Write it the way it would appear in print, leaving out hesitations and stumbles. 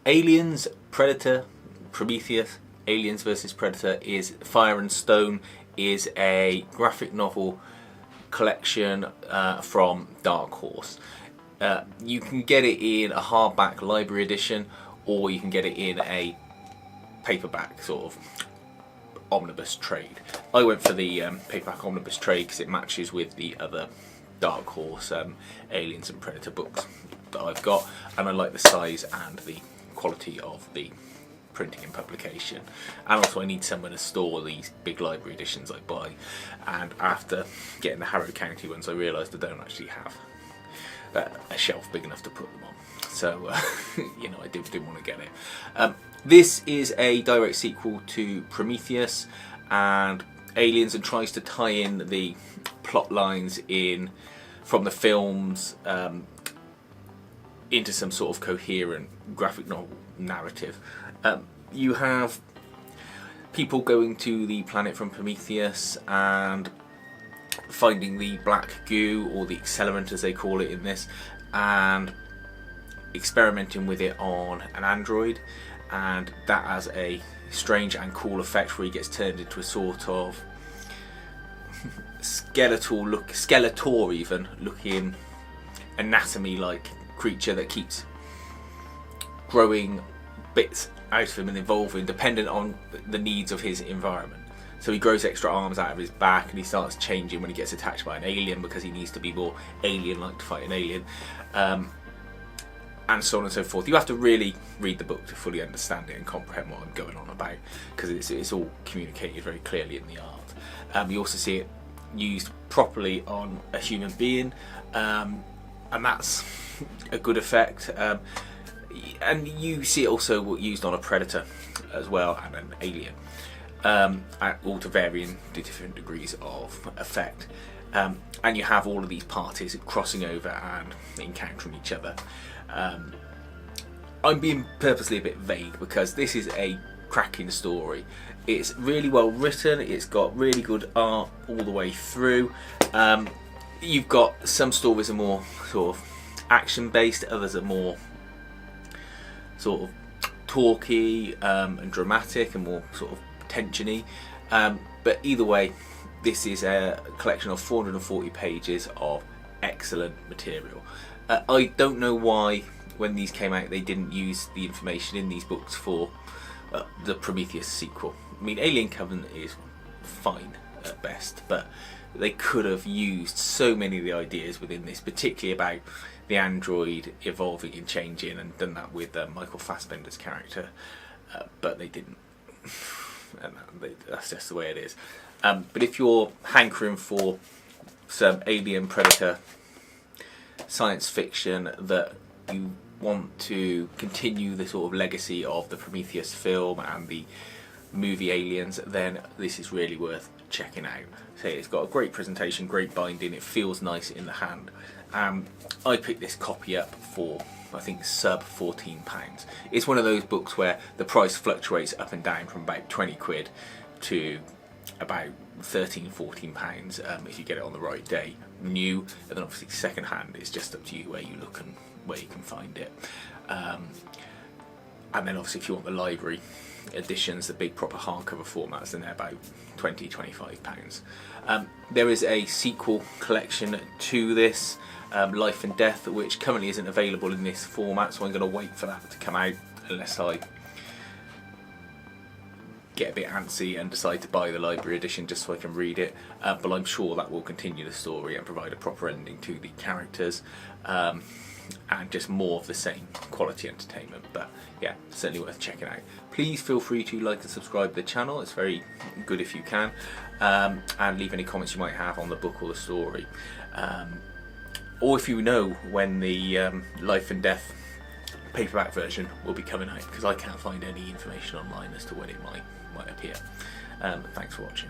Aliens, Predator, Prometheus, Aliens vs Predator is Fire and Stone is a graphic novel collection from Dark Horse. You can get it in a hardback library edition, or you can get it in a paperback sort of omnibus trade. I went for the paperback omnibus trade because it matches with the other Dark Horse Aliens and Predator books that I've got, and I like the size and the quality of the printing and publication. And also I need somewhere to store these big library editions I buy, and after getting the Harrow County ones I realised I don't actually have a shelf big enough to put them on, so you know, I didn't want to get it. This is a direct sequel to Prometheus and Aliens, and tries to tie in the plot lines in from the films into some sort of coherent graphic novel narrative. You have people going to the planet from Prometheus and finding the black goo, or the accelerant as they call it in this, and experimenting with it on an android, and that has a strange and cool effect where he gets turned into a sort of skeletor even looking anatomy like creature that keeps growing bits out of him and evolving dependent on the needs of his environment. So he grows extra arms out of his back, and he starts changing when he gets attacked by an alien because he needs to be more alien-like to fight an alien, and so on and so forth. You have to really read the book to fully understand it and comprehend what I'm going on about, because it's all communicated very clearly in the art. You also see it used properly on a human being, and that's a good effect. And you see it also used on a predator as well, and an alien, all to varying different degrees of effect. And you have all of these parties crossing over and encountering each other. I'm being purposely a bit vague because this is a cracking story. It's really well written, it's got really good art all the way through. You've got some stories are more sort of action based, others are more sort of talky and dramatic and more sort of tensiony, but either way, this is a collection of 440 pages of excellent material. I don't know why when these came out they didn't use the information in these books for the Prometheus sequel. I mean, Alien Covenant is fine at best, but they could have used so many of the ideas within this, particularly about the android evolving and changing, and done that with Michael Fassbender's character, but they didn't. And that's just the way it is. But if you're hankering for some Alien Predator science fiction, that you want to continue the sort of legacy of the Prometheus film and the movie Aliens, then this is really worth checking out. So it's got a great presentation, great binding, it feels nice in the hand. I picked this copy up for, I think, sub £14. It's one of those books where the price fluctuates up and down from about 20 quid to about £13–14 if you get it on the right day, new. And then obviously second hand, it's just up to you where you look and where you can find it. And then obviously if you want the library editions, the big proper hardcover formats, then they're about £20–25. There is a sequel collection to this, Life and Death, which currently isn't available in this format, so I'm going to wait for that to come out unless I get a bit antsy and decide to buy the library edition just so I can read it. But I'm sure that will continue the story and provide a proper ending to the characters, and just more of the same quality entertainment. But yeah, certainly worth checking out. Please feel free to like and subscribe to the channel, it's very good if you can, and leave any comments you might have on the book or the story, or if you know when the Life and Death paperback version will be coming out, because I can't find any information online as to when it might appear. Thanks for watching.